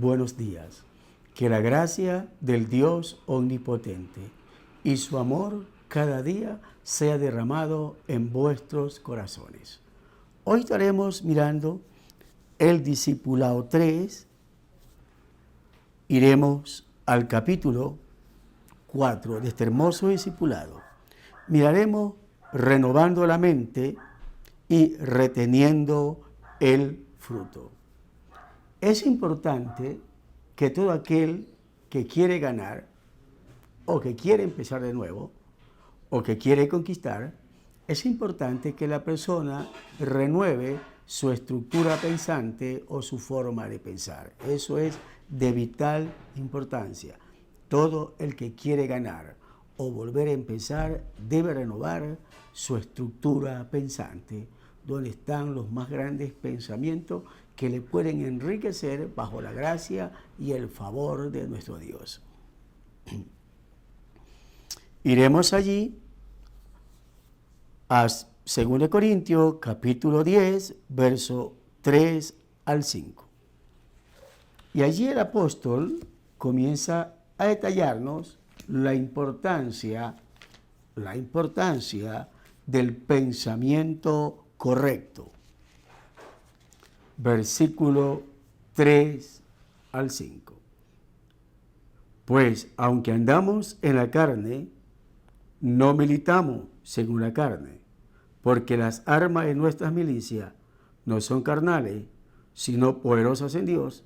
buenos días. Que la gracia del Dios omnipotente y su amor cada día sea derramado en vuestros corazones. Hoy estaremos mirando el discipulado 3. Iremos al capítulo 4 de este hermoso discipulado. Miraremos renovando la mente y reteniendo el fruto. Es importante que todo aquel que quiere ganar, o que quiere empezar de nuevo, o que quiere conquistar, es importante que la persona renueve su estructura pensante o su forma de pensar. Eso es de vital importancia. Todo el que quiere ganar o volver a empezar debe renovar su estructura pensante, donde están los más grandes pensamientos que le pueden enriquecer bajo la gracia y el favor de nuestro Dios. Iremos allí a 2 Corintios capítulo 10, verso 3 al 5. Y allí el apóstol comienza a detallarnos la importancia del pensamiento correcto. Versículo 3 al 5. Pues aunque andamos en la carne, no militamos según la carne, porque las armas de nuestras milicias no son carnales, sino poderosas en Dios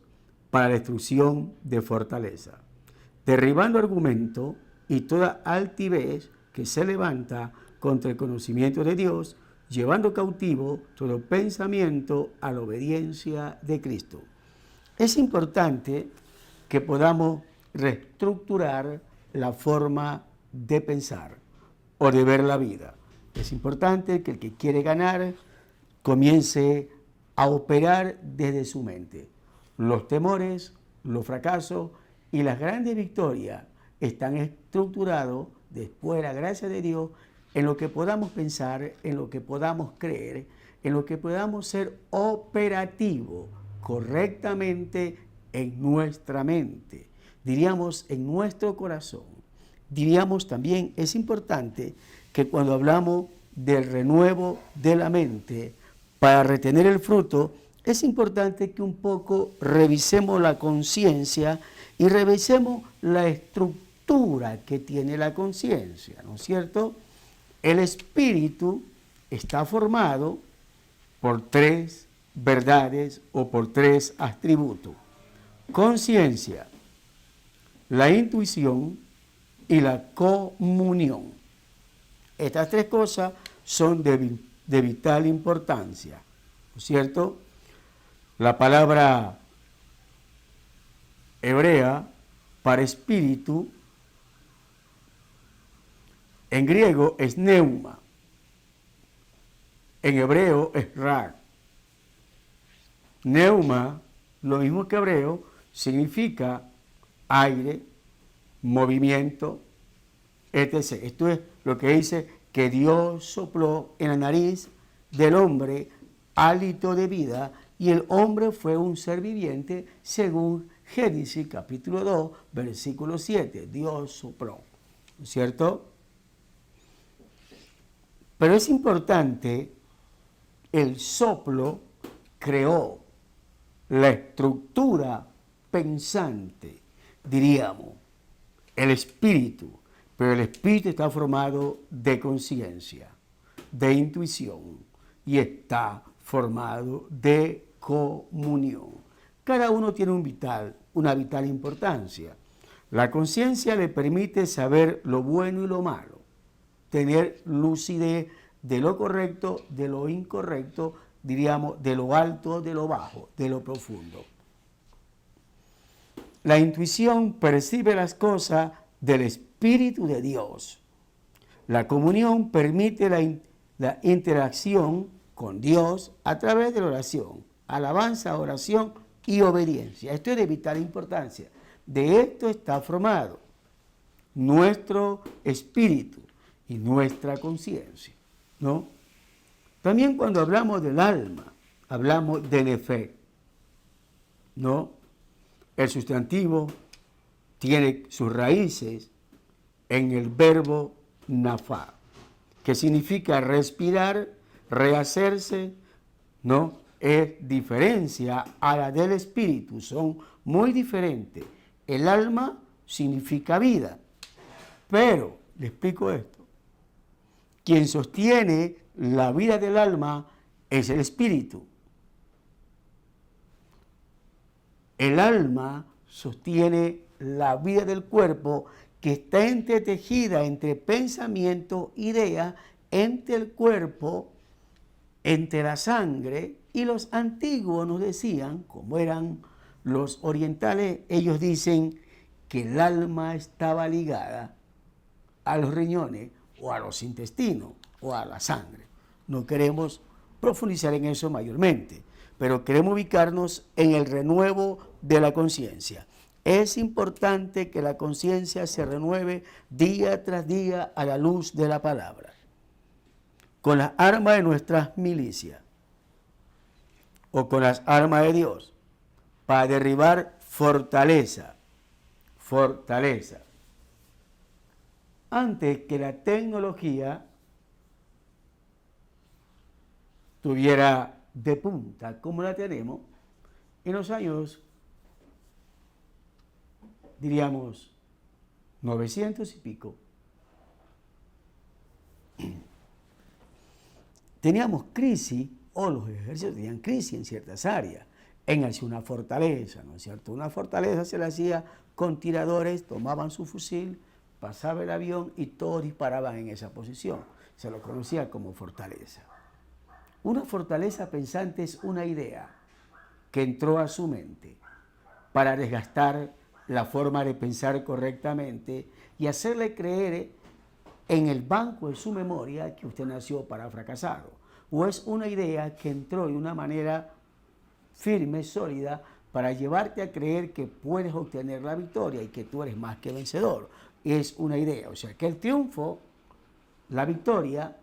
para la destrucción de fortaleza, derribando argumento y toda altivez que se levanta contra el conocimiento de Dios, llevando cautivo todo pensamiento a la obediencia de Cristo. Es importante que podamos reestructurar la forma de pensar o de ver la vida. Es importante que el que quiere ganar comience a operar desde su mente. Los temores, los fracasos y las grandes victorias están estructurados después de la gracia de Dios en lo que podamos pensar, en lo que podamos creer, en lo que podamos ser operativos correctamente en nuestra mente, diríamos en nuestro corazón. Diríamos también, es importante que cuando hablamos del renuevo de la mente para retener el fruto, es importante que un poco revisemos la conciencia y revisemos la estructura que tiene la conciencia, ¿no es cierto? El espíritu está formado por 3 verdades o por 3 atributos: conciencia, la intuición y la comunión. Estas 3 cosas son de vital importancia, ¿no es cierto? La palabra hebrea para espíritu en griego es neuma, en hebreo es ra. Neuma, lo mismo que hebreo, significa aire, movimiento, etc. Esto es lo que dice que Dios sopló en la nariz del hombre hálito de vida y el hombre fue un ser viviente según Génesis capítulo 2, versículo 7. Dios sopló, ¿no es cierto? Pero es importante, el soplo creó la estructura pensante, diríamos, el espíritu, pero el espíritu está formado de conciencia, de intuición y está formado de comunión. Cada uno tiene una vital importancia. La conciencia le permite saber lo bueno y lo malo, tener lucidez de lo correcto, de lo incorrecto, diríamos, de lo alto, de lo bajo, de lo profundo. La intuición percibe las cosas del Espíritu de Dios. La comunión permite la interacción con Dios a través de la oración, alabanza, oración y obediencia. Esto es de vital importancia. De esto está formado nuestro espíritu y nuestra conciencia, ¿no? También cuando hablamos del alma, hablamos del efecto, ¿no? El sustantivo tiene sus raíces en el verbo nafá, que significa respirar, rehacerse, ¿no? Es diferencia a la del espíritu, son muy diferentes. El alma significa vida, pero, le explico esto, quien sostiene la vida del alma es el espíritu. El alma sostiene la vida del cuerpo, que está entretejida entre pensamiento, idea, entre el cuerpo, entre la sangre. Y los antiguos nos decían, como eran los orientales, ellos dicen que el alma estaba ligada a los riñones o a los intestinos o a la sangre. No queremos profundizar en eso mayormente, pero queremos ubicarnos en el renuevo de la conciencia. Es importante que la conciencia se renueve día tras día a la luz de la palabra, con las armas de nuestras milicias o con las armas de Dios, para derribar fortaleza. Antes que la tecnología tuviera de punta como la tenemos, en los años, diríamos, 900 y pico, teníamos crisis, o los ejércitos tenían crisis en ciertas áreas, en hacia una fortaleza, ¿no es cierto? Una fortaleza se la hacía con tiradores, tomaban su fusil, pasaba el avión y todos disparaban en esa posición. Se lo conocía como fortaleza. Una fortaleza pensante es una idea que entró a su mente para desgastar la forma de pensar correctamente y hacerle creer en el banco de su memoria que usted nació para fracasar. O es una idea que entró de una manera firme, sólida, para llevarte a creer que puedes obtener la victoria y que tú eres más que vencedor. Es una idea, o sea que el triunfo, la victoria,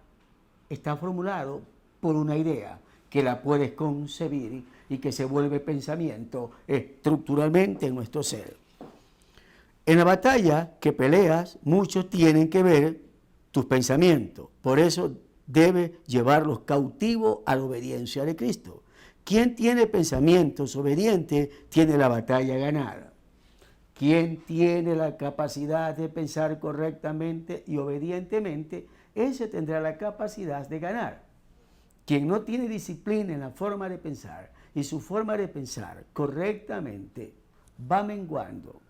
está formulado por una idea que la puedes concebir y que se vuelve pensamiento estructuralmente en nuestro ser. En la batalla que peleas, muchos tienen que ver tus pensamientos. Por eso debes llevarlos cautivos a la obediencia de Cristo. Quien tiene pensamientos obedientes tiene la batalla ganada. Quien tiene la capacidad de pensar correctamente y obedientemente, ese tendrá la capacidad de ganar. Quien no tiene disciplina en la forma de pensar y su forma de pensar correctamente va menguando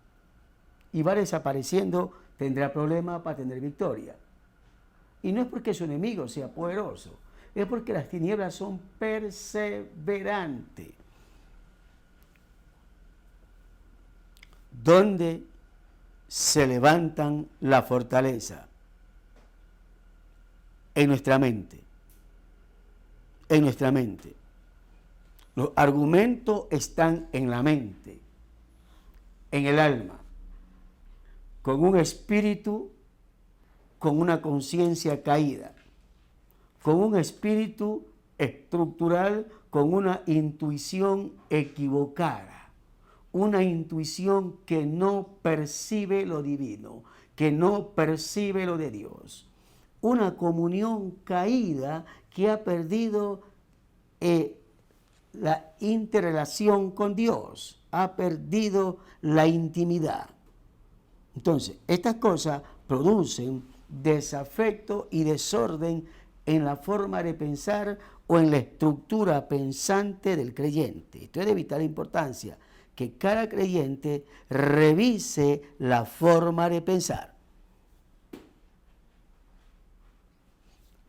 y va desapareciendo, tendrá problemas para tener victoria. Y no es porque su enemigo sea poderoso, es porque las tinieblas son perseverantes. ¿Dónde se levantan la fortaleza? En nuestra mente. En nuestra mente. Los argumentos están en la mente, en el alma, con un espíritu, con una conciencia caída, con un espíritu estructural, con una intuición equivocada, una intuición que no percibe lo divino, que no percibe lo de Dios, una comunión caída que ha perdido la interrelación con Dios, ha perdido la intimidad. Entonces, estas cosas producen desafecto y desorden en la forma de pensar o en la estructura pensante del creyente. Esto es de vital importancia, que cada creyente revise la forma de pensar.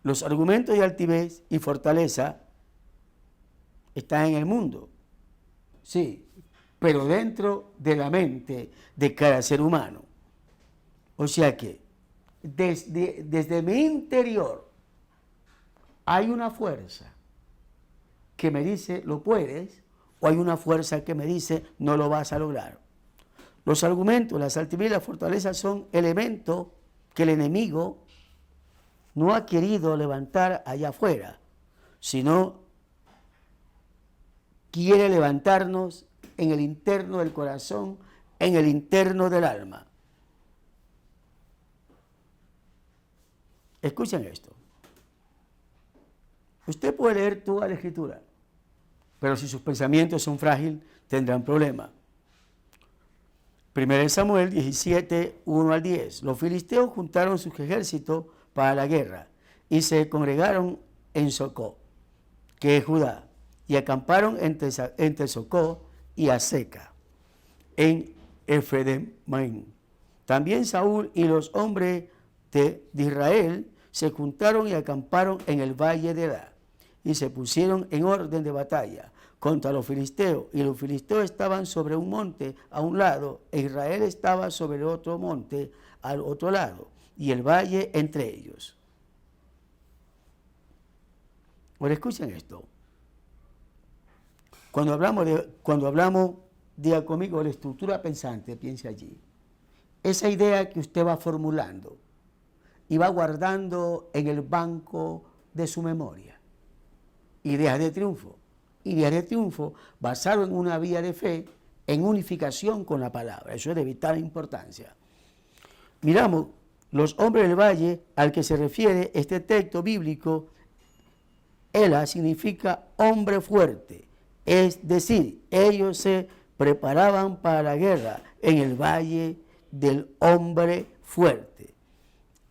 Los argumentos de altivez y fortaleza están en el mundo, sí, pero dentro de la mente de cada ser humano. O sea que desde mi interior hay una fuerza que me dice lo puedes, o hay una fuerza que me dice no lo vas a lograr. Los argumentos, las altivez y la fortaleza son elementos que el enemigo no ha querido levantar allá afuera, sino quiere levantarnos en el interno del corazón, en el interno del alma. Escuchen esto. Usted puede leer toda la Escritura, pero si sus pensamientos son frágiles, tendrán problemas. 1 Samuel 17, 1 al 10. Los filisteos juntaron sus ejércitos para la guerra y se congregaron en Socó, que es Judá, y acamparon entre Socó y Aseca, en Efredemaim. También Saúl y los hombres de Israel se juntaron y acamparon en el valle de Edá, y se pusieron en orden de batalla contra los filisteos, y los filisteos estaban sobre un monte a un lado, e Israel estaba sobre el otro monte al otro lado, y el valle entre ellos. Ahora escuchen esto. Cuando hablamos, diga conmigo, de estructura pensante, piense allí. Esa idea que usted va formulando y va guardando en el banco de su memoria. Ideas de triunfo. Ideas de triunfo basado en una vía de fe, en unificación con la palabra. Eso es de vital importancia. Miramos, los hombres del valle al que se refiere este texto bíblico, Ela significa hombre fuerte. Es decir, ellos se preparaban para la guerra en el valle del hombre fuerte.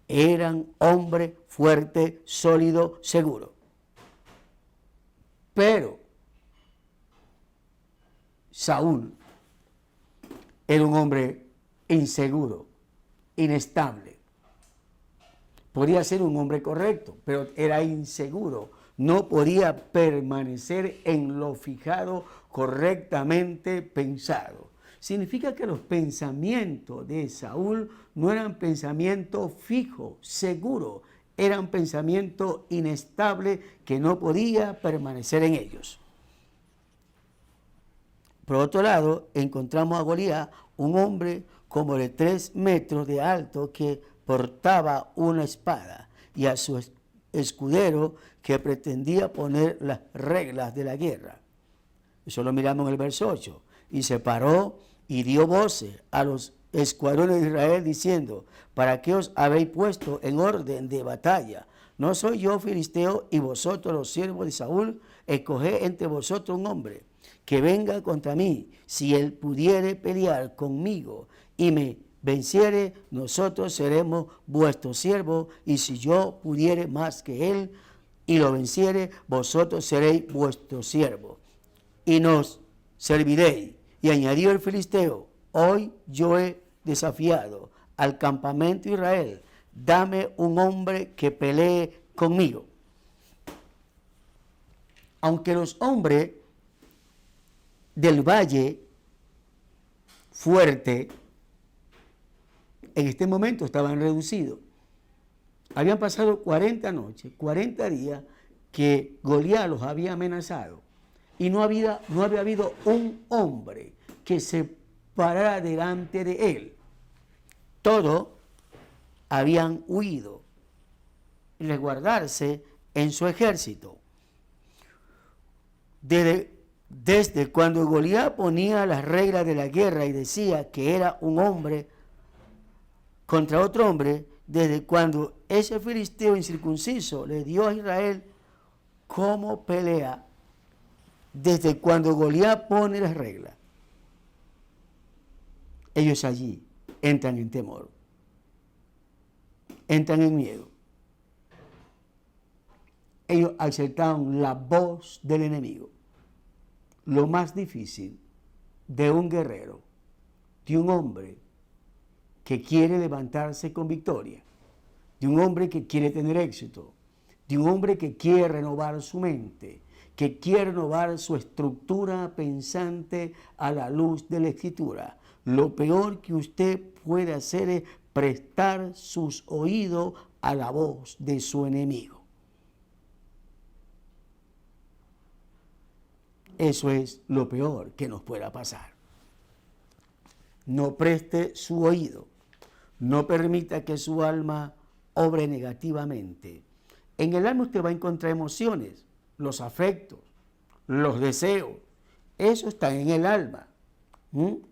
Eran hombre fuerte, sólido, seguro. Pero Saúl era un hombre inseguro, inestable. Podía ser un hombre correcto, pero era inseguro. No podía permanecer en lo fijado, correctamente pensado. Significa que los pensamientos de Saúl no eran pensamientos fijos, seguros, eran pensamientos inestables que no podía permanecer en ellos. Por otro lado, encontramos a Goliat, un hombre como de 3 metros de alto que portaba una espada, y a su escudero que pretendía poner las reglas de la guerra. Eso lo miramos en el verso 8. Y se paró y dio voces a los escuadrones de Israel diciendo: ¿para qué os habéis puesto en orden de batalla? ¿No soy yo filisteo y vosotros los siervos de Saúl? Escoged entre vosotros un hombre que venga contra mí. Si él pudiere pelear conmigo y me venciere, nosotros seremos vuestros siervos, y si yo pudiere más que él y lo venciere, vosotros seréis vuestros siervos y nos serviréis. Y añadió el filisteo: hoy yo he desafiado al campamento de Israel, dame un hombre que pelee conmigo. Aunque los hombres del valle fuerte en este momento estaban reducidos, habían pasado 40 noches, 40 días que Goliat los había amenazado, y no había habido un hombre que se parara delante de él. Todos habían huido y resguardarse en su ejército. Desde cuando Goliat ponía las reglas de la guerra y decía que era un hombre contra otro hombre, desde cuando ese filisteo incircunciso le dio a Israel cómo pelea, desde cuando Goliat pone las reglas, ellos allí entran en temor, entran en miedo. Ellos aceptaron la voz del enemigo. Lo más difícil de un guerrero, de un hombre que quiere levantarse con victoria, de un hombre que quiere tener éxito, de un hombre que quiere renovar su mente, que quiere renovar su estructura pensante a la luz de la Escritura. Lo peor que usted puede hacer es prestar sus oídos a la voz de su enemigo. Eso es lo peor que nos pueda pasar. No preste su oído. No permita que su alma obre negativamente. En el alma usted va a encontrar emociones, los afectos, los deseos. Eso está en el alma. ¿Mm?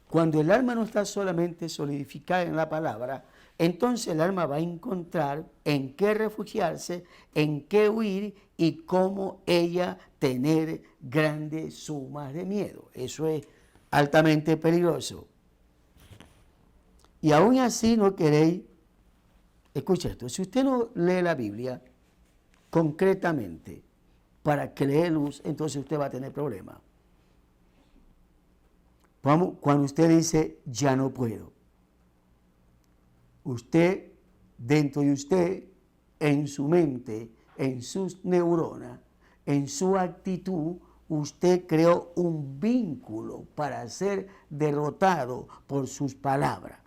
Cuando el alma no está solamente solidificada en la palabra, entonces el alma va a encontrar en qué refugiarse, en qué huir y cómo ella tener grandes sumas de miedo. Eso es altamente peligroso. Y aún así no queréis, escucha esto, si usted no lee la Biblia concretamente para que le dé luz, entonces usted va a tener problemas. Cuando usted dice, ya no puedo, usted, dentro de usted, en su mente, en sus neuronas, en su actitud, usted creó un vínculo para ser derrotado por sus palabras.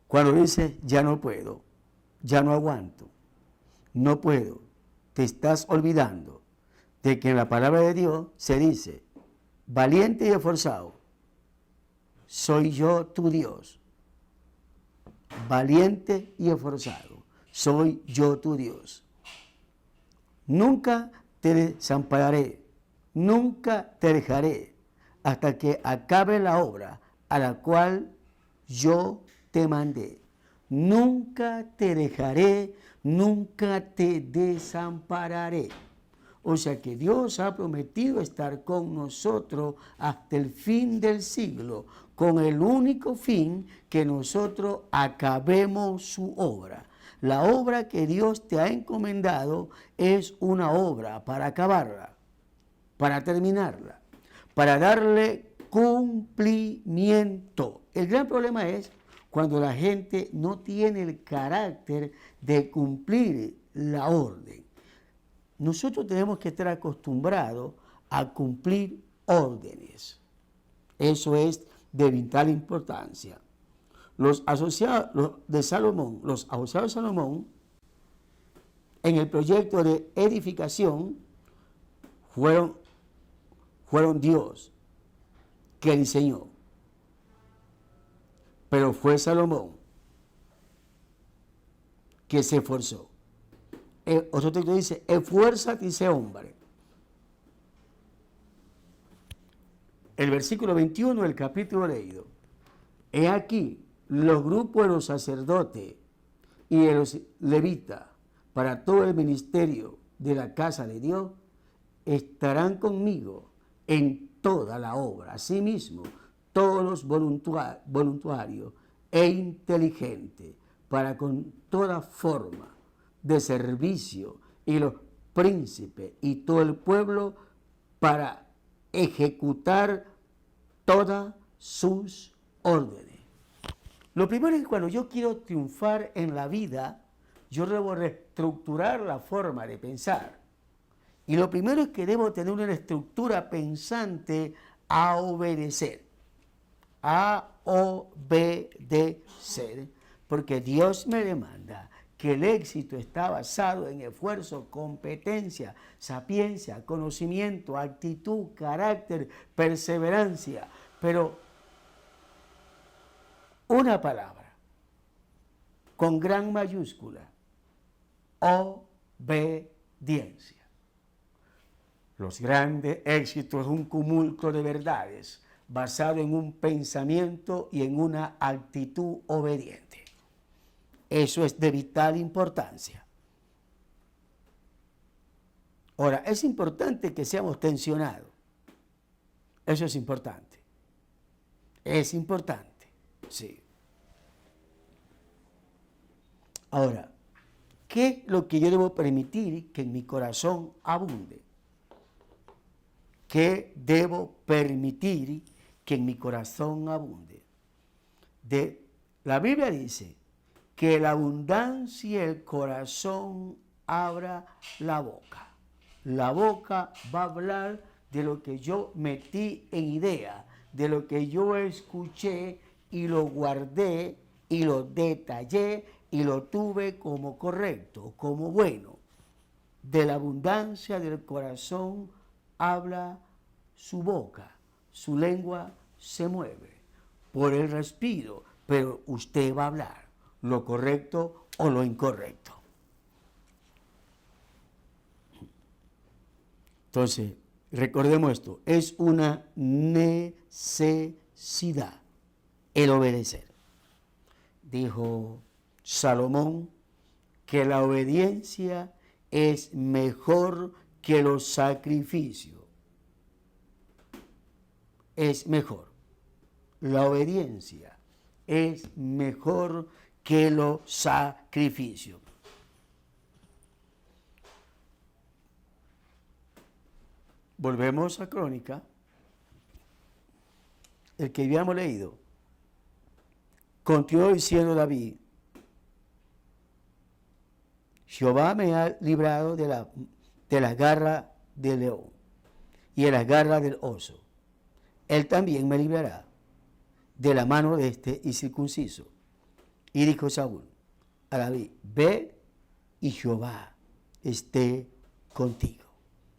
Cuando dice, ya no puedo, ya no aguanto, no puedo, te estás olvidando de que en la palabra de Dios se dice, valiente y esforzado, soy yo tu Dios. Valiente y esforzado, soy yo tu Dios. Nunca te desampararé, nunca te dejaré, hasta que acabe la obra a la cual yo te mandé. Nunca te dejaré, nunca te desampararé. O sea que Dios ha prometido estar con nosotros hasta el fin del siglo, con el único fin que nosotros acabemos su obra. La obra que Dios te ha encomendado es una obra para acabarla, para terminarla, para darle cumplimiento. El gran problema es cuando la gente no tiene el carácter de cumplir la orden. Nosotros tenemos que estar acostumbrados a cumplir órdenes. Eso es de vital importancia. Los asociados de Salomón, en el proyecto de edificación, fueron Dios que diseñó. Pero fue Salomón que se esforzó. Otro texto dice, esfuérzate y sé hombre. El versículo 21 del capítulo leído. He aquí los grupos de los sacerdotes y de los levitas para todo el ministerio de la casa de Dios estarán conmigo en toda la obra. Asimismo, todos los voluntarios e inteligentes para con toda forma de servicio y los príncipes y todo el pueblo para ejecutar todas sus órdenes. Lo primero es que cuando yo quiero triunfar en la vida, yo debo reestructurar la forma de pensar. Y lo primero es que debo tener una estructura pensante a obedecer. A obedecer. Porque Dios me demanda que el éxito está basado en esfuerzo, competencia, sapiencia, conocimiento, actitud, carácter, perseverancia. Pero una palabra con gran mayúscula, obediencia. Los grandes éxitos es un cúmulo de verdades basado en un pensamiento y en una actitud obediente. Eso es de vital importancia. Ahora, es importante que seamos tensionados. Eso es importante. Es importante, sí. Ahora, ¿qué es lo que yo debo permitir que en mi corazón abunde? ¿Qué debo permitir que en mi corazón abunde? La Biblia dice que la abundancia del corazón abra la boca. La boca va a hablar de lo que yo metí en idea, de lo que yo escuché y lo guardé y lo detallé y lo tuve como correcto, como bueno. De la abundancia del corazón habla su boca, su lengua se mueve por el respiro, pero usted va a hablar lo correcto o lo incorrecto. Entonces, recordemos esto, es una necesidad el obedecer. Dijo Salomón que la obediencia es mejor que los sacrificios. Es mejor. La obediencia es mejor que los sacrificios. Volvemos a Crónica, el que habíamos leído. Continuó diciendo David: Jehová me ha librado de las garras del león y de las garras del oso. Él también me librará de la mano de este incircunciso. Y dijo Saúl a David: ve y Jehová esté contigo.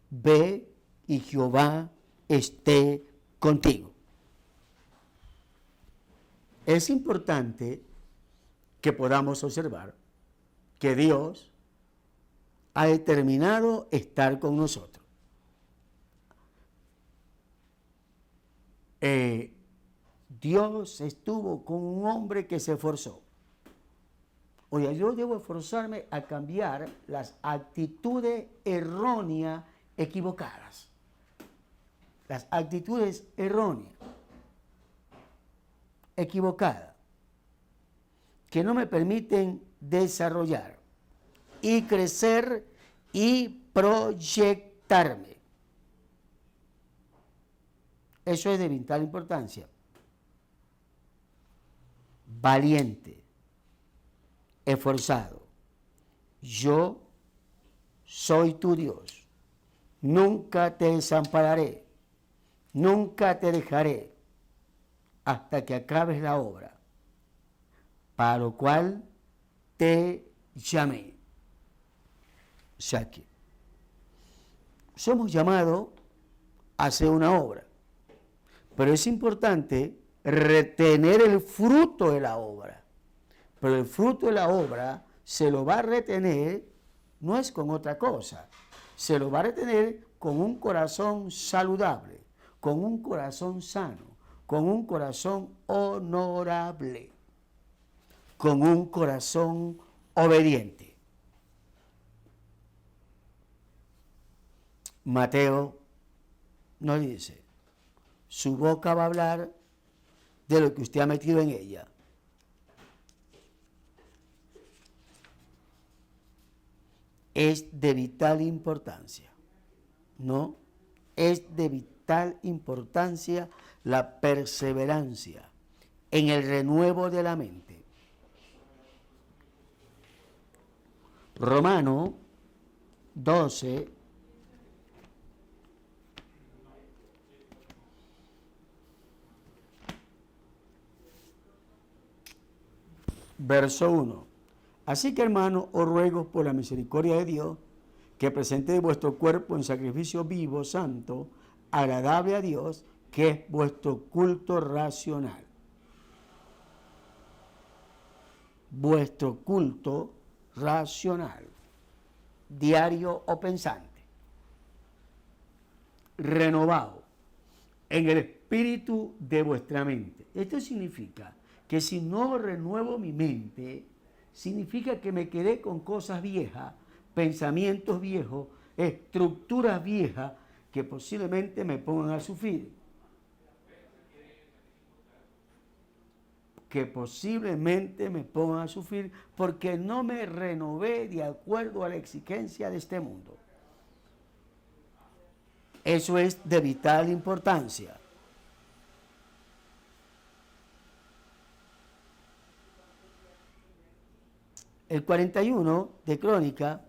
Ve y Jehová esté contigo. Es importante que podamos observar que Dios ha determinado estar con nosotros. Dios estuvo con un hombre que se esforzó. Oye, yo debo esforzarme a cambiar las actitudes erróneas, equivocadas. Las actitudes erróneas, equivocadas, que no me permiten desarrollar y crecer y proyectarme. Eso es de vital importancia. Valiente, esforzado. Yo soy tu Dios. Nunca te desampararé. Nunca te dejaré hasta que acabes la obra para lo cual te llamé. O sea que somos llamados a hacer una obra, pero es importante retener el fruto de la obra. Pero el fruto de la obra se lo va a retener, no es con otra cosa, se lo va a retener con un corazón saludable, con un corazón sano, con un corazón honorable, con un corazón obediente. Mateo nos dice: su boca va a hablar de lo que usted ha metido en ella. Es de vital importancia, ¿no? Es de vital importancia la perseverancia en el renuevo de la mente. Romano 12, verso 1. Así que, hermanos, os ruego por la misericordia de Dios que presentéis vuestro cuerpo en sacrificio vivo, santo, agradable a Dios, que es vuestro culto racional. Vuestro culto racional, diario o pensante, renovado en el espíritu de vuestra mente. Esto significa que si no renuevo mi mente, significa que me quedé con cosas viejas, pensamientos viejos, estructuras viejas que posiblemente me pongan a sufrir. Que posiblemente me pongan a sufrir porque no me renové de acuerdo a la exigencia de este mundo. Eso es de vital importancia. El 41 de Crónica,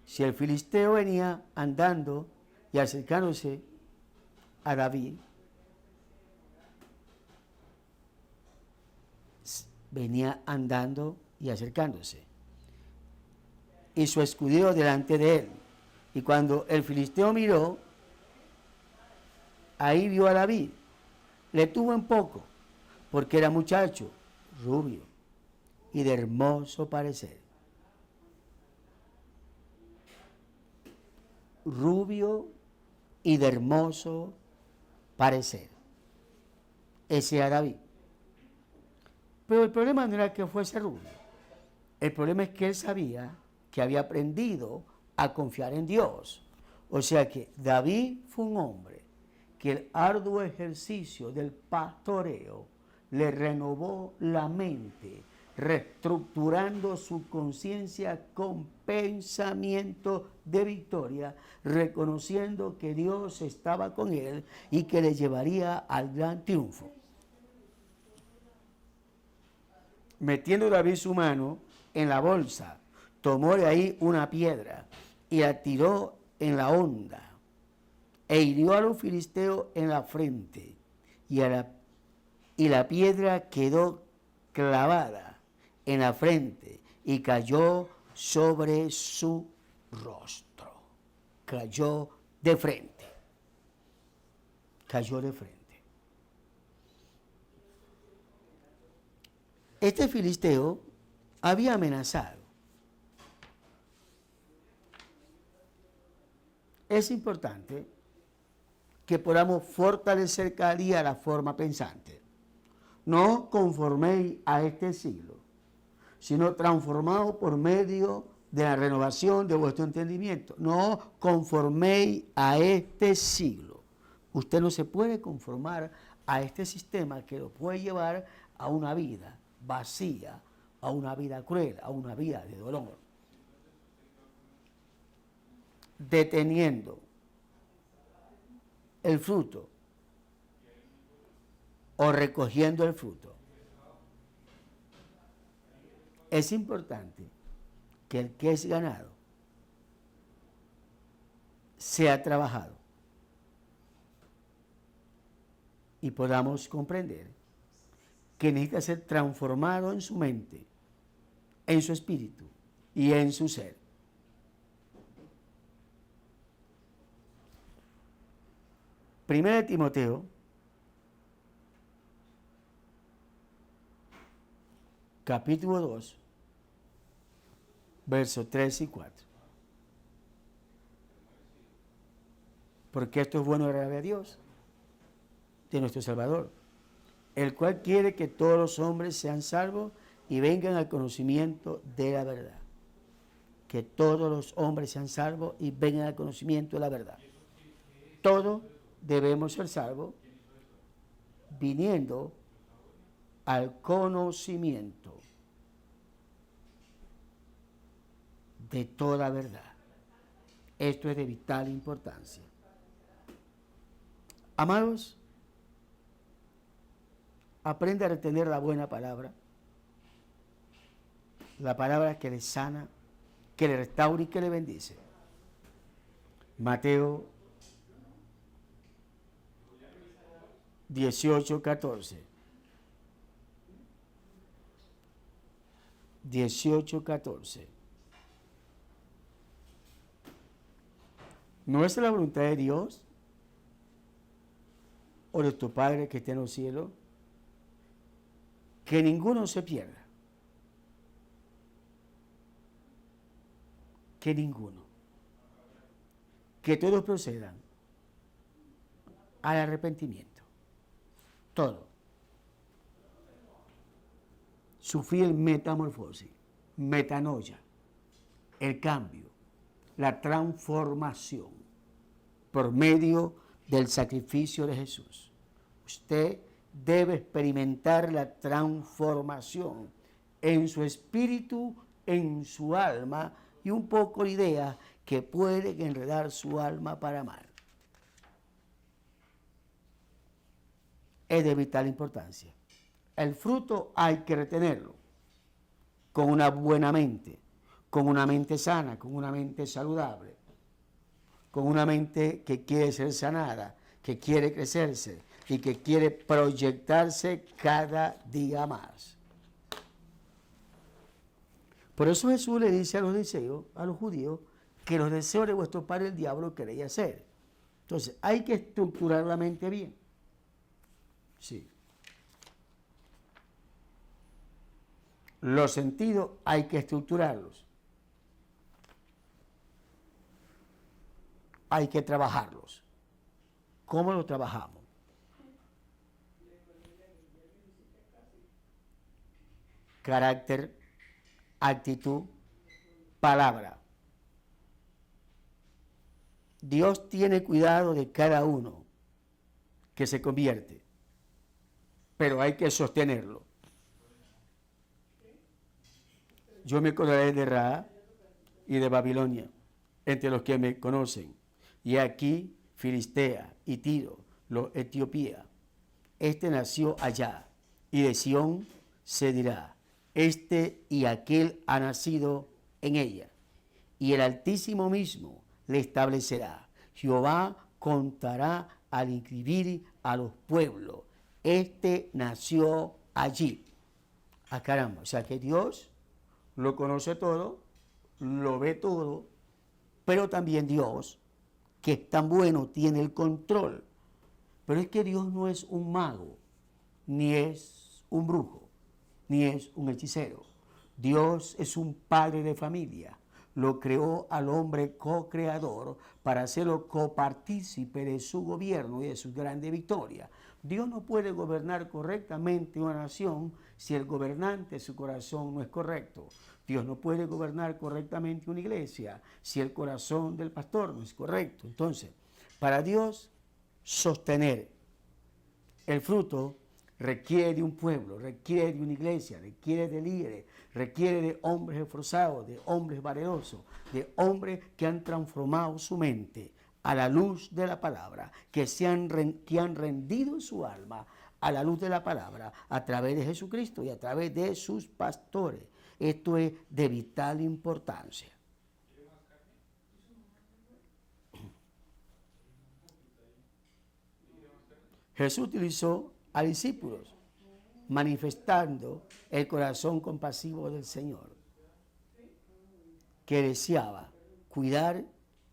si el filisteo venía andando y acercándose a David, venía andando y acercándose, y su escudero delante de él. Y cuando el filisteo miró, ahí vio a David, le tuvo en poco, porque era muchacho, rubio y de hermoso parecer. rubio y de hermoso parecer. Ese era David. Pero el problema no era que fuese rubio. El problema es que él sabía que había aprendido a confiar en Dios. O sea que David fue un hombre que el arduo ejercicio del pastoreo le renovó la mente, reestructurando su conciencia con pensamiento de victoria, reconociendo que Dios estaba con él y que le llevaría al gran triunfo. Metiendo David su mano en la bolsa, tomó de ahí una piedra y la tiró en la honda e hirió a los filisteos en la frente y la piedra quedó clavada en la frente y cayó sobre su rostro. Cayó de frente. Cayó de frente. Este filisteo había amenazado. Es importante que podamos fortalecer cada día la forma pensante. No conforméis a este siglo, sino transformados por medio de la renovación de vuestro entendimiento. No conforméis a este siglo. Usted no se puede conformar a este sistema que lo puede llevar a una vida vacía, a una vida cruel, a una vida de dolor. Deteniendo el fruto o recogiendo el fruto. Es importante que el que es ganado sea trabajado y podamos comprender que necesita ser transformado en su mente, en su espíritu y en su ser. Primera de Timoteo, capítulo 2, versos 3 y 4. Porque esto es bueno agradable a Dios, de nuestro Salvador, el cual quiere que todos los hombres sean salvos y vengan al conocimiento de la verdad. Que todos los hombres sean salvos y vengan al conocimiento de la verdad. Todos debemos ser salvos viniendo al conocimiento de toda verdad. Esto es de vital importancia. Amados, aprende a retener la buena palabra, la palabra que le sana, que le restaura y que le bendice. Mateo 18:14. 18:14. ¿No es la voluntad de Dios o de tu Padre que está en los cielos que ninguno se pierda? Que ninguno. Que todos procedan al arrepentimiento. Todo. Sufrir metamorfosis, metanoia, el cambio, la transformación por medio del sacrificio de Jesús. Usted debe experimentar la transformación en su espíritu, en su alma y un poco la idea que puede enredar su alma para mal. Es de vital importancia. El fruto hay que retenerlo con una buena mente, con una mente sana, con una mente saludable, con una mente que quiere ser sanada, que quiere crecerse y que quiere proyectarse cada día más. Por eso Jesús le dice a los judíos, que los deseos de vuestro padre el diablo queréis hacer. Entonces, hay que estructurar la mente bien. Sí. Los sentidos hay que estructurarlos. hay que trabajarlos. ¿Cómo los trabajamos? Carácter, actitud, palabra. Dios tiene cuidado de cada uno que se convierte, pero hay que sostenerlo. Yo me acordaré de Ra y de Babilonia, entre los que me conocen, y aquí Filistea y Tiro, los Etiopía. Este nació allá, y de Sión se dirá, este y aquel ha nacido en ella, y el Altísimo mismo le establecerá. Jehová contará al inscribir a los pueblos, este nació allí. Ah, caramba, o sea que Dios lo conoce todo, lo ve todo, pero también Dios, que es tan bueno, tiene el control. Pero es que Dios no es un mago, ni es un brujo, ni es un hechicero. Dios es un padre de familia. Lo creó al hombre co-creador para hacerlo copartícipe de su gobierno y de sus grandes victorias. Dios no puede gobernar correctamente una nación si el gobernante de su corazón no es correcto. Dios no puede gobernar correctamente una iglesia si el corazón del pastor no es correcto. Entonces, para Dios sostener el fruto requiere de un pueblo, requiere de una iglesia, requiere de líderes, requiere de hombres esforzados, de hombres valerosos, de hombres que han transformado su mente a la luz de la palabra, que han rendido su alma a la luz de la palabra a través de Jesucristo y a través de sus pastores. Esto es de vital importancia. Jesús utilizó a discípulos manifestando el corazón compasivo del Señor, que deseaba cuidar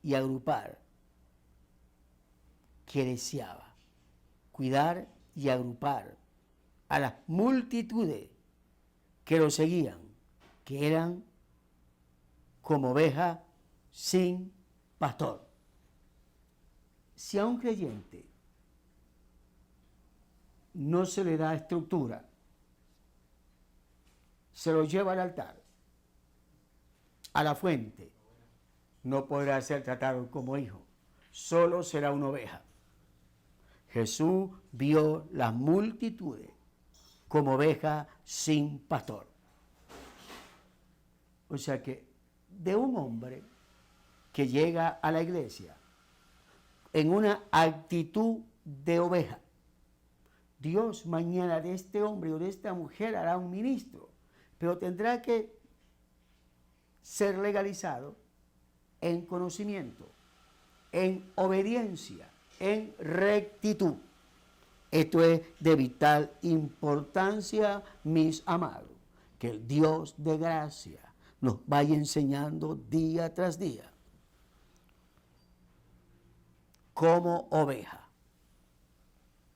y agrupar, a las multitudes que lo seguían, que eran como ovejas sin pastor. Si a un creyente no se le da estructura, se lo lleva al altar, a la fuente, no podrá ser tratado como hijo, solo será una oveja. Jesús vio las multitudes como ovejas sin pastor. O sea que de un hombre que llega a la iglesia en una actitud de oveja, Dios mañana de este hombre o de esta mujer hará un ministro, pero tendrá que ser legalizado en conocimiento, en obediencia, en rectitud. Esto es de vital importancia, mis amados, que el Dios de gracia nos vaya enseñando día tras día como oveja.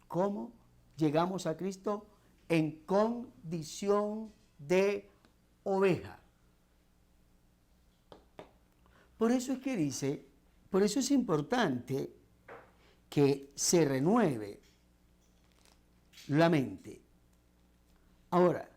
¿Cómo llegamos a Cristo? En condición de oveja. Por eso es que dice, por eso es importante que se renueve la mente. Ahora,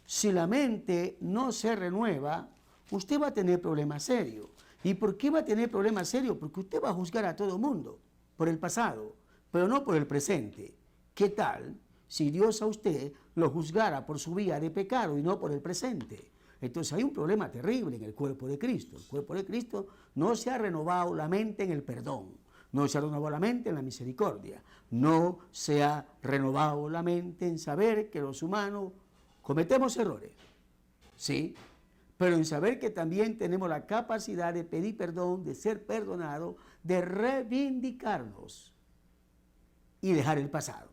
si la mente no se renueva, usted va a tener problemas serios. ¿Y por qué va a tener problemas serios? Porque usted va a juzgar a todo el mundo por el pasado, pero no por el presente. ¿Qué tal si Dios a usted lo juzgara por su vida de pecado y no por el presente? Entonces hay un problema terrible en el cuerpo de Cristo. El cuerpo de Cristo no se ha renovado la mente en el perdón, no se ha renovado la mente en la misericordia, no se ha renovado la mente en saber que los humanos cometemos errores, ¿sí? Pero en saber que también tenemos la capacidad de pedir perdón, de ser perdonados, de reivindicarnos y dejar el pasado.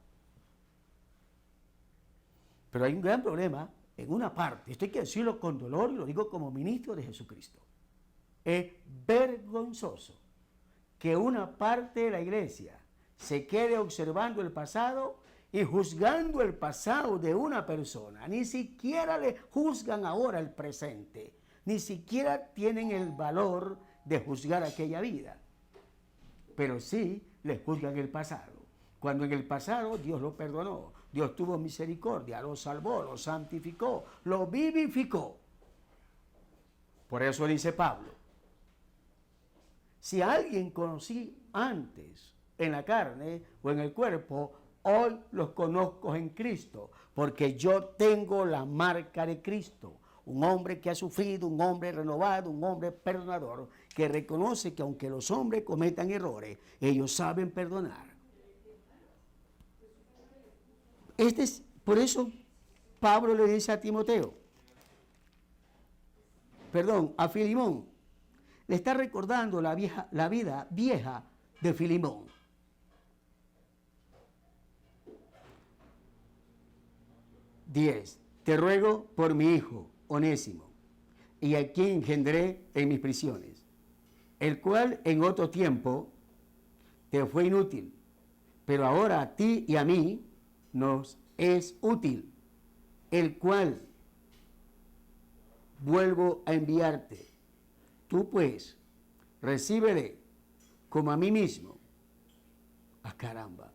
Pero hay un gran problema en una parte, esto hay que decirlo con dolor y lo digo como ministro de Jesucristo. Es vergonzoso que una parte de la iglesia se quede observando el pasado y juzgando el pasado de una persona. Ni siquiera le juzgan ahora el presente, ni siquiera tienen el valor de juzgar aquella vida. pero sí le juzgan el pasado. Cuando en el pasado Dios lo perdonó, Dios tuvo misericordia, lo salvó, lo santificó, lo vivificó. Por eso dice Pablo, si a alguien conocí antes en la carne o en el cuerpo, hoy los conozco en Cristo, porque yo tengo la marca de Cristo. Un hombre que ha sufrido, un hombre renovado, un hombre perdonador, que reconoce que aunque los hombres cometan errores, ellos saben perdonar. Por eso Pablo le dice a Timoteo, a Filimón, le está recordando la vida vieja de Filimón. Te ruego por mi hijo, Onésimo, y a quien engendré en mis prisiones, el cual en otro tiempo te fue inútil, pero ahora a ti y a mí nos es útil, el cual vuelvo a enviarte. Tú pues, recíbele como a mí mismo. ¡Ah, caramba!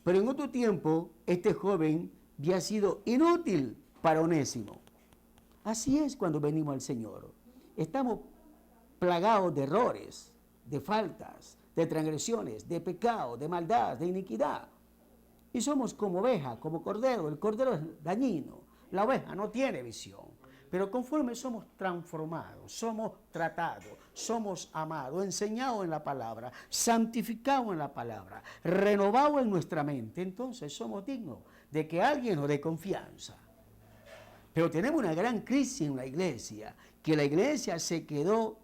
Pero en otro tiempo, este joven había sido inútil para Onésimo. Así es cuando venimos al Señor. Estamos plagados de errores, de faltas, de transgresiones, de pecado, de maldad, de iniquidad. Y somos como oveja, como cordero. El cordero es dañino. La oveja no tiene visión. Pero conforme somos transformados, somos tratados, somos amados, enseñados en la palabra, santificados en la palabra, renovados en nuestra mente, entonces somos dignos de que alguien nos dé confianza. Pero tenemos una gran crisis en la iglesia, que la iglesia se quedó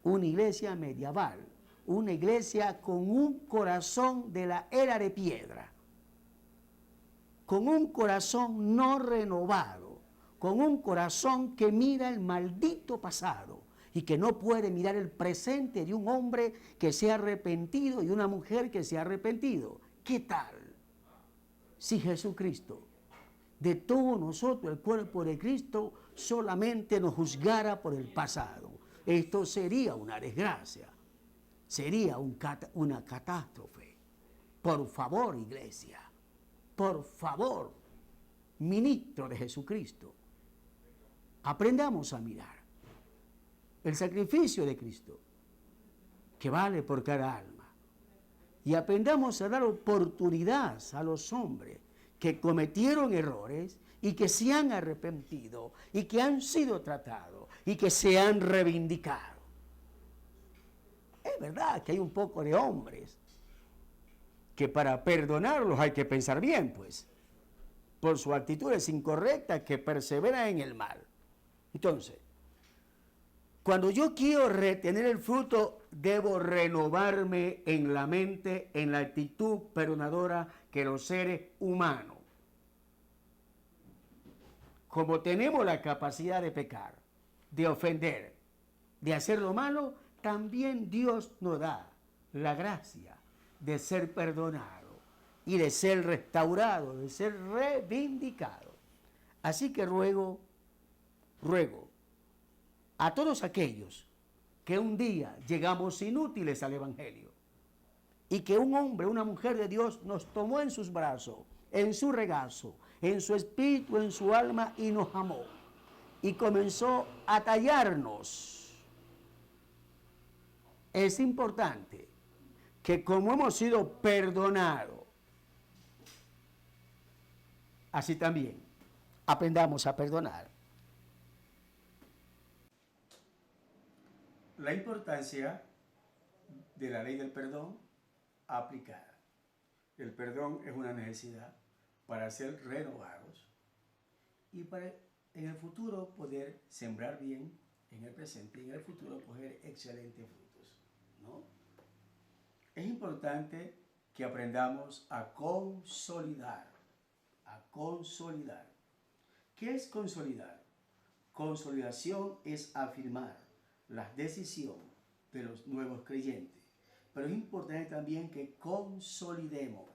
una iglesia medieval, una iglesia con un corazón de la era de piedra, con un corazón no renovado, con un corazón que mira el maldito pasado y que no puede mirar el presente de un hombre que se ha arrepentido y una mujer que se ha arrepentido. ¿Qué tal si Jesucristo, de todos nosotros, el cuerpo de Cristo, solamente nos juzgara por el pasado? Esto sería una desgracia, sería una catástrofe. Por favor, iglesia, por favor, ministro de Jesucristo, aprendamos a mirar el sacrificio de Cristo, que vale por cada alma, y aprendamos a dar oportunidad a los hombres que cometieron errores y que se han arrepentido y que han sido tratados y que se han reivindicado. Es verdad que hay un poco de hombres que para perdonarlos hay que pensar bien, pues, por sus actitudes incorrectas que perseveran en el mal. Entonces, cuando yo quiero retener el fruto, debo renovarme en la mente, en la actitud perdonadora que los seres humanos. Como tenemos la capacidad de pecar, de ofender, de hacer lo malo, también Dios nos da la gracia de ser perdonado y de ser restaurado, de ser reivindicado. Así que ruego a todos aquellos que un día llegamos inútiles al Evangelio y que un hombre, una mujer de Dios nos tomó en sus brazos, en su regazo, en su espíritu, en su alma y nos amó y comenzó a tallarnos. Es importante que como hemos sido perdonados, así también aprendamos a perdonar. La importancia de la ley del perdón aplicada. El perdón es una necesidad para ser renovados y para en el futuro poder sembrar bien en el presente y en el futuro coger excelentes frutos, ¿no? Es importante que aprendamos a consolidar. ¿Qué es consolidar? Consolidación es afirmar las decisiones de los nuevos creyentes. Pero es importante también que consolidemos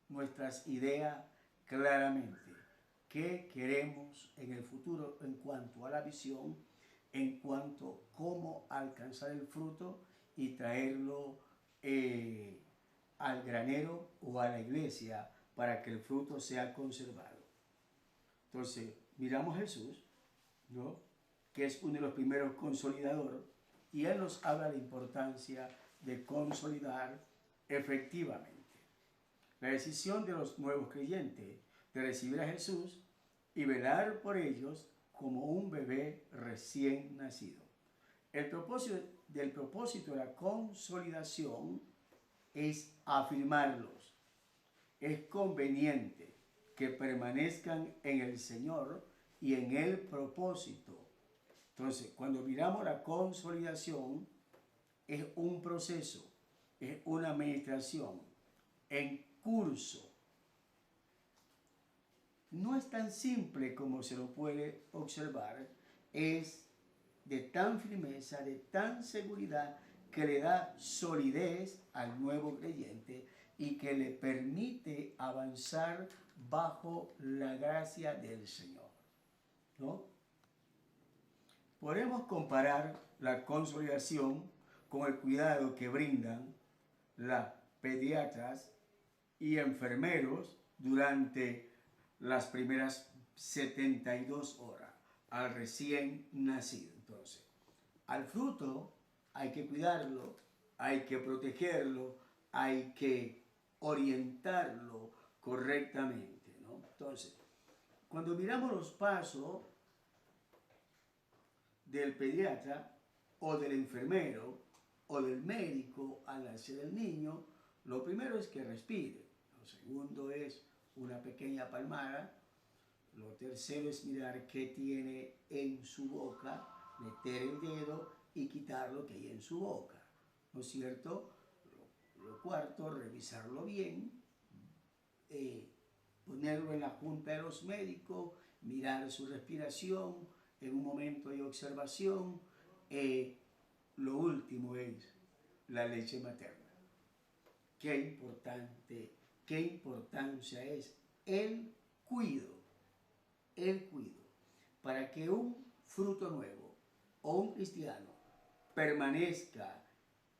nuestras ideas claramente. ¿Qué queremos en el futuro en cuanto a la visión, en cuanto a cómo alcanzar el fruto y traerlo al granero o a la iglesia para que el fruto sea conservado. Entonces, miramos a Jesús, ¿no?, que es uno de los primeros consolidadores, y Él nos habla de la importancia de consolidar efectivamente. La decisión de los nuevos creyentes de recibir a Jesús y velar por ellos como un bebé recién nacido. El propósito de la consolidación es afirmarlos. Es conveniente que permanezcan en el Señor y en el propósito. Entonces, cuando miramos la consolidación, es un proceso, es una administración en curso. No es tan simple como se lo puede observar, es de tan firmeza, de tan seguridad, que le da solidez al nuevo creyente y que le permite avanzar bajo la gracia del Señor, ¿no? Podemos comparar la consolidación con el cuidado que brindan las pediatras y enfermeros durante las primeras 72 horas al recién nacido. Entonces, al fruto hay que cuidarlo, hay que protegerlo, hay que orientarlo correctamente, ¿no? Entonces, cuando miramos los pasos del pediatra o del enfermero o del médico al nacer el niño, lo primero es que respire, lo segundo es una pequeña palmada, lo tercero es mirar qué tiene en su boca, meter el dedo y quitar lo que hay en su boca, ¿no es cierto? Lo cuarto, revisarlo bien, ponerlo en la junta de los médicos, mirar su respiración en un momento de observación. Lo último es la leche materna. Qué importante, qué importancia es el cuido, para que un fruto nuevo o un cristiano permanezca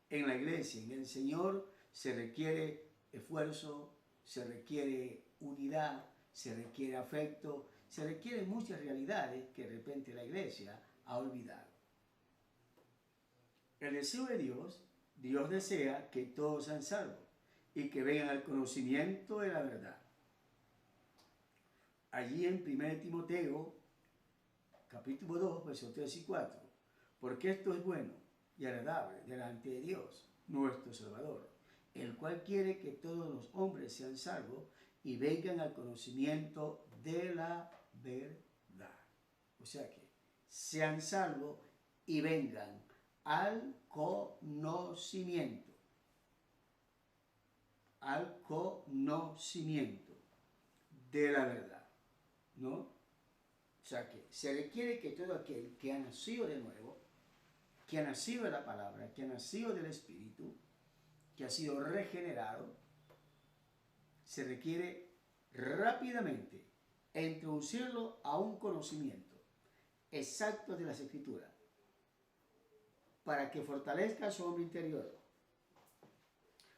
en la iglesia, en el Señor, se requiere esfuerzo, se requiere unidad, se requiere afecto, se requieren muchas realidades que de repente la iglesia ha olvidado. El deseo de Dios desea que todos sean salvos y que vengan al conocimiento de la verdad. Allí en 1 Timoteo, capítulo 2, versos 3 y 4, porque esto es bueno y agradable delante de Dios, nuestro Salvador, el cual quiere que todos los hombres sean salvos y vengan al conocimiento de la verdad. O sea que sean salvos y vengan al conocimiento de la verdad, ¿no? O sea que se requiere que todo aquel que ha nacido de nuevo, que ha nacido de la palabra, que ha nacido del Espíritu, que ha sido regenerado, se requiere rápidamente introducirlo a un conocimiento exacto de las Escrituras para que fortalezca su hombre interior.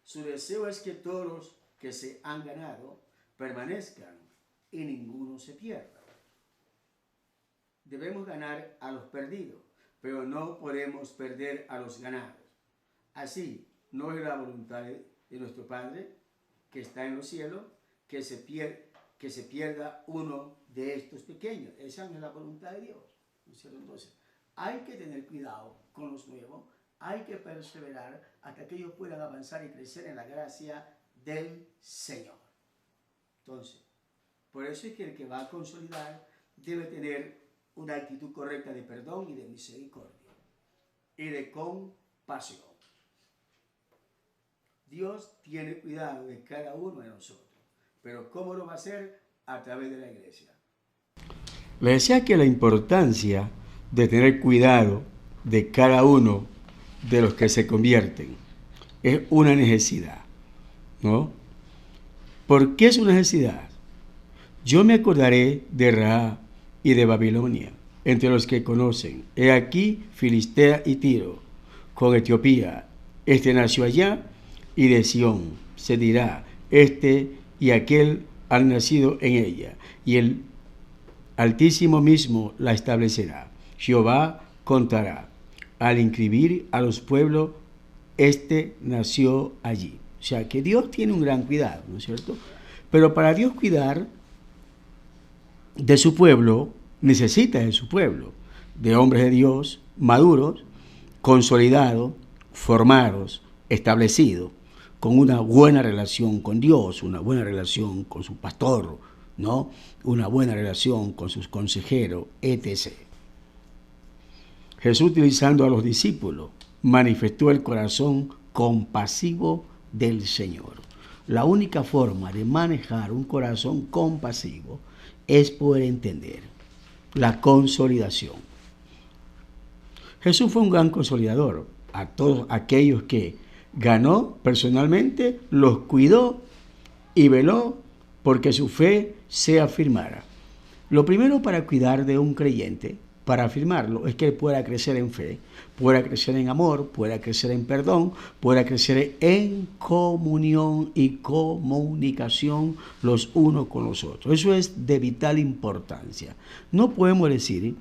Su deseo es que todos los que se han ganado permanezcan y ninguno se pierda. Debemos ganar a los perdidos, pero no podemos perder a los ganados. Así, no es la voluntad de nuestro Padre, que está en los cielos, que se pierda uno de estos pequeños. Esa no es la voluntad de Dios, ¿no es cierto? Entonces, hay que tener cuidado con los nuevos, hay que perseverar hasta que ellos puedan avanzar y crecer en la gracia del Señor. Entonces, por eso es que el que va a consolidar debe tener una actitud correcta de perdón y de misericordia y de compasión. Dios tiene cuidado de cada uno de nosotros, pero ¿cómo lo va a hacer? A través de la iglesia. Le decía que la importancia de tener cuidado de cada uno de los que se convierten es una necesidad, ¿no? ¿Por qué es una necesidad? Yo me acordaré de Rahab y de Babilonia, entre los que conocen. He aquí Filistea y Tiro, con Etiopía Este nació allá y de Sión se dirá, este y aquel han nacido en ella, y el Altísimo mismo la establecerá. Jehová contará al inscribir a los pueblos, este nació allí. O sea que Dios tiene un gran cuidado, ¿no es cierto? Pero para Dios cuidar de su pueblo, necesita de su pueblo, de hombres de Dios maduros, consolidados, formados, establecidos, con una buena relación con Dios, una buena relación con su pastor, ¿no? Una buena relación con sus consejeros, etc. Jesús, utilizando a los discípulos, manifestó el corazón compasivo del Señor. La única forma de manejar un corazón compasivo es poder entender la consolidación. Jesús fue un gran consolidador. A todos aquellos que ganó personalmente, los cuidó y veló porque su fe se afirmara. Lo primero para cuidar de un creyente, para afirmarlo, es que él pueda crecer en fe, pueda crecer en amor, pueda crecer en perdón, pueda crecer en comunión y comunicación los unos con los otros. Eso es de vital importancia. No podemos decir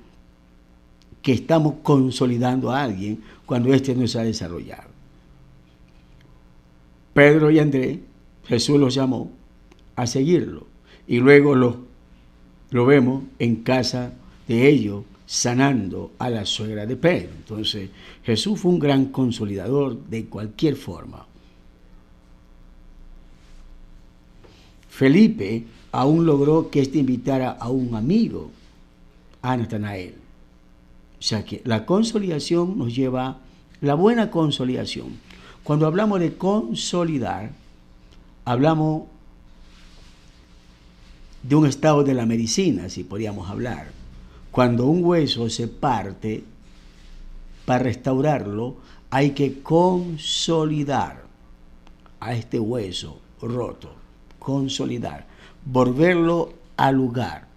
que estamos consolidando a alguien cuando éste no se ha desarrollado. Pedro y Andrés, Jesús los llamó a seguirlo y luego lo vemos en casa de ellos sanando a la suegra de Pedro. Entonces Jesús fue un gran consolidador de cualquier forma. Felipe aún logró que éste invitara a un amigo, a Natanael. O sea que la consolidación nos lleva, la buena consolidación. Cuando hablamos de consolidar, hablamos de un estado de la medicina, si podríamos hablar. Cuando un hueso se parte, para restaurarlo, hay que consolidar a este hueso roto, consolidar, volverlo al lugar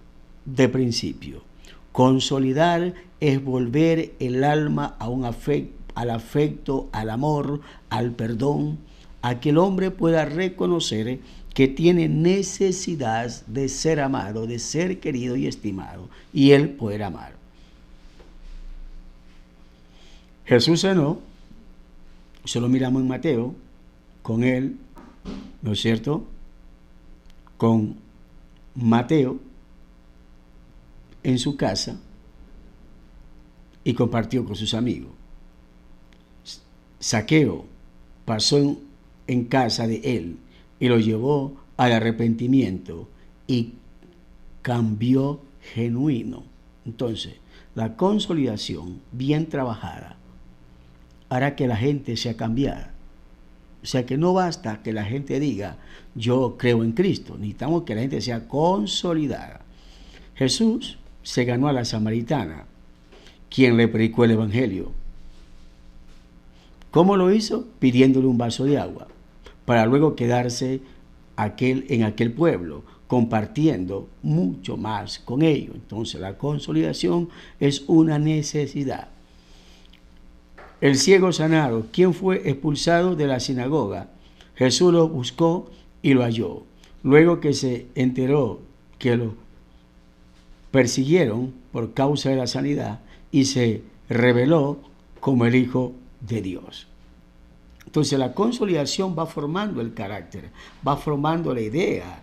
de principio. Consolidar es volver el alma a un al afecto, al amor, al perdón, a que el hombre pueda reconocer que tiene necesidad de ser amado, de ser querido y estimado, y él poder amar. Jesús sanó, eso lo miramos en Mateo, con él, ¿no es cierto? Con Mateo en su casa y compartió con sus amigos. Zaqueo pasó en casa de él y lo llevó al arrepentimiento y cambió genuino. Entonces, la consolidación bien trabajada hará que la gente sea cambiada. O sea que no basta que la gente diga, yo creo en Cristo. Necesitamos que la gente sea consolidada. Jesús se ganó a la samaritana, quien le predicó el evangelio. ¿Cómo lo hizo? Pidiéndole un vaso de agua, para luego quedarse en aquel pueblo, compartiendo mucho más con ellos. Entonces la consolidación es una necesidad. El ciego sanado, ¿quién fue expulsado de la sinagoga? Jesús lo buscó y lo halló. Luego que se enteró que lo persiguieron por causa de la sanidad y se reveló como el Hijo de Dios. Entonces la consolidación va formando el carácter, va formando la idea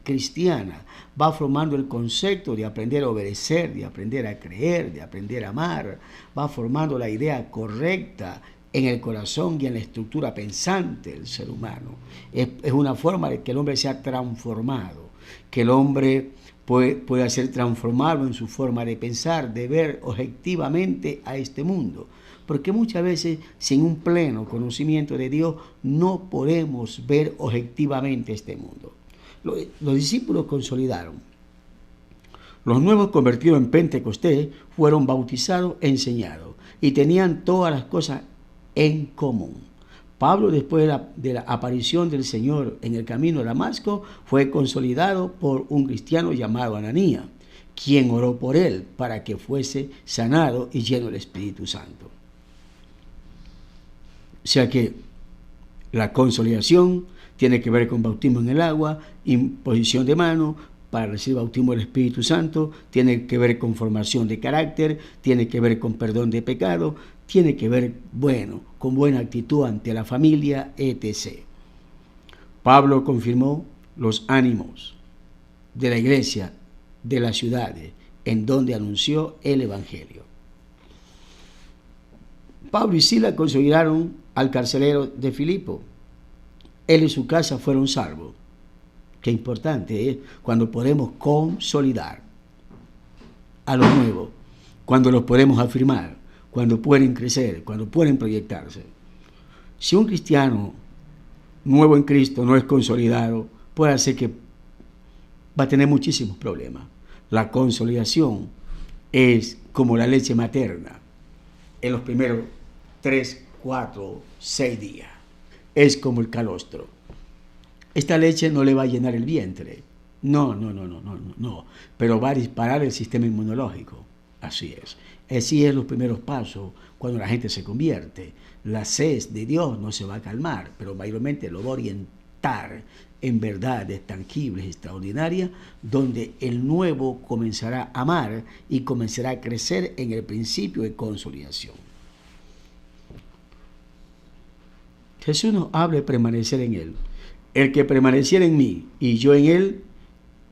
cristiana, va formando el concepto de aprender a obedecer, de aprender a creer, de aprender a amar, va formando la idea correcta en el corazón y en la estructura pensante del ser humano. Es una forma de que el hombre sea transformado, que el hombre pueda ser transformado en su forma de pensar, de ver objetivamente a este mundo. Porque muchas veces, sin un pleno conocimiento de Dios, no podemos ver objetivamente este mundo. Los discípulos consolidaron. Los nuevos convertidos en Pentecostés fueron bautizados e enseñados y tenían todas las cosas en común. Pablo, después de la aparición del Señor en el camino de Damasco, fue consolidado por un cristiano llamado Ananías, quien oró por él para que fuese sanado y lleno del Espíritu Santo. O sea que la consolidación tiene que ver con bautismo en el agua, imposición de mano para recibir bautismo del Espíritu Santo, tiene que ver con formación de carácter, tiene que ver con perdón de pecado, tiene que ver, con buena actitud ante la familia, etc. Pablo confirmó los ánimos de la iglesia de las ciudades en donde anunció el Evangelio. Pablo y Silas consolidaron al carcelero de Filipo. Él y su casa fueron salvos. Qué importante es cuando podemos consolidar a los nuevos, cuando los podemos afirmar, cuando pueden crecer, cuando pueden proyectarse. Si un cristiano nuevo en Cristo no es consolidado, puede hacer que va a tener muchísimos problemas. La consolidación es como la leche materna en los primeros 3, 4, 6 días. Es como el calostro. Esta leche no le va a llenar el vientre. No. Pero va a disparar el sistema inmunológico. Así es. Así es los primeros pasos cuando la gente se convierte. La sed de Dios no se va a calmar, pero mayormente lo va a orientar en verdades tangibles, extraordinarias, donde el nuevo comenzará a amar y comenzará a crecer en el principio de consolidación. Jesús nos habla de permanecer en Él. El que permaneciera en mí y yo en Él,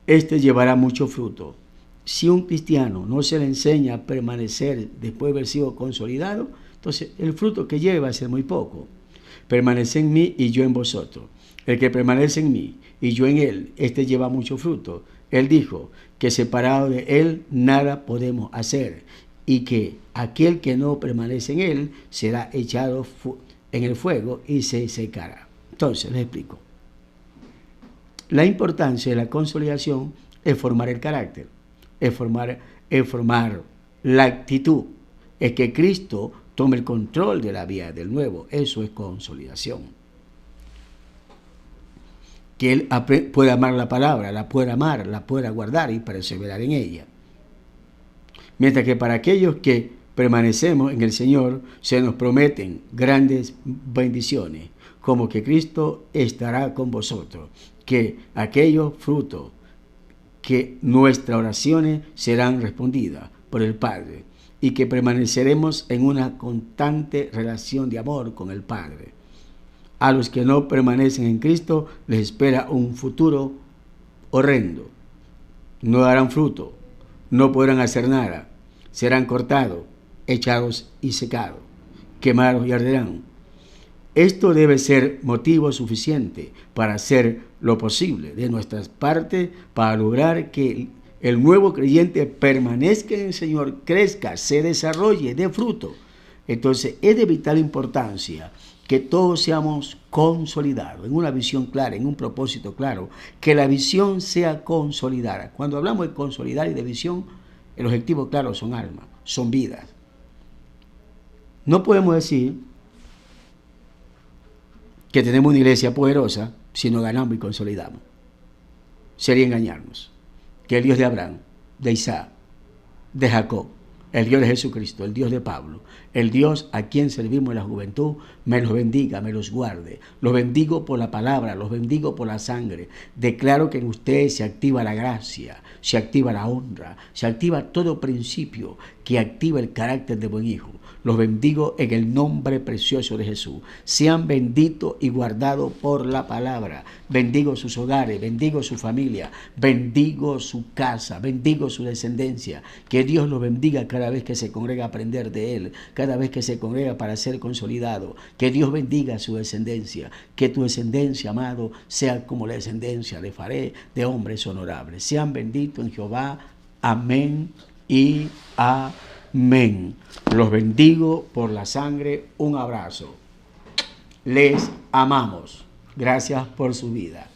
éste llevará mucho fruto. Si un cristiano no se le enseña a permanecer después de haber sido consolidado, entonces el fruto que lleva va a ser muy poco. Permanece en mí y yo en vosotros. El que permanece en mí y yo en Él, éste lleva mucho fruto. Él dijo que separado de Él nada podemos hacer y que aquel que no permanece en Él será echado en el fuego y se secará. Entonces, les explico. La importancia de la consolidación es formar el carácter, es formar la actitud, es que Cristo tome el control de la vida del nuevo. Eso es consolidación. Que Él pueda amar la palabra, la pueda amar, la pueda guardar y perseverar en ella. Mientras que para aquellos que permanecemos en el Señor, se nos prometen grandes bendiciones, como que Cristo estará con vosotros, que aquellos frutos, que nuestras oraciones serán respondidas por el Padre y que permaneceremos en una constante relación de amor con el Padre. A los que no permanecen en Cristo les espera un futuro horrendo. No darán fruto, no podrán hacer nada, serán cortados, echados y secados, quemados y arderán. Esto debe ser motivo suficiente para hacer lo posible de nuestras partes para lograr que el nuevo creyente permanezca en el Señor, crezca, se desarrolle, dé fruto. Entonces es de vital importancia que todos seamos consolidados en una visión clara, en un propósito claro, que la visión sea consolidada. Cuando hablamos de consolidar y de visión, el objetivo claro son almas, son vidas. No podemos decir que tenemos una iglesia poderosa si no ganamos y consolidamos. Sería engañarnos. Que el Dios de Abraham, de Isaac, de Jacob, el Dios de Jesucristo, el Dios de Pablo, el Dios a quien servimos en la juventud, me los bendiga, me los guarde. Los bendigo por la palabra, los bendigo por la sangre. Declaro que en ustedes se activa la gracia, se activa la honra, se activa todo principio que activa el carácter de buen hijo. Los bendigo en el nombre precioso de Jesús. Sean benditos y guardados por la palabra. Bendigo sus hogares, bendigo su familia, bendigo su casa, bendigo su descendencia. Que Dios los bendiga cada vez que se congrega a aprender de Él, cada vez que se congrega para ser consolidado. Que Dios bendiga su descendencia. Que tu descendencia, amado, sea como la descendencia de Faré, de hombres honorables. Sean benditos en Jehová. Amén y amén. Los bendigo por la sangre. Un abrazo. Les amamos. Gracias por su vida.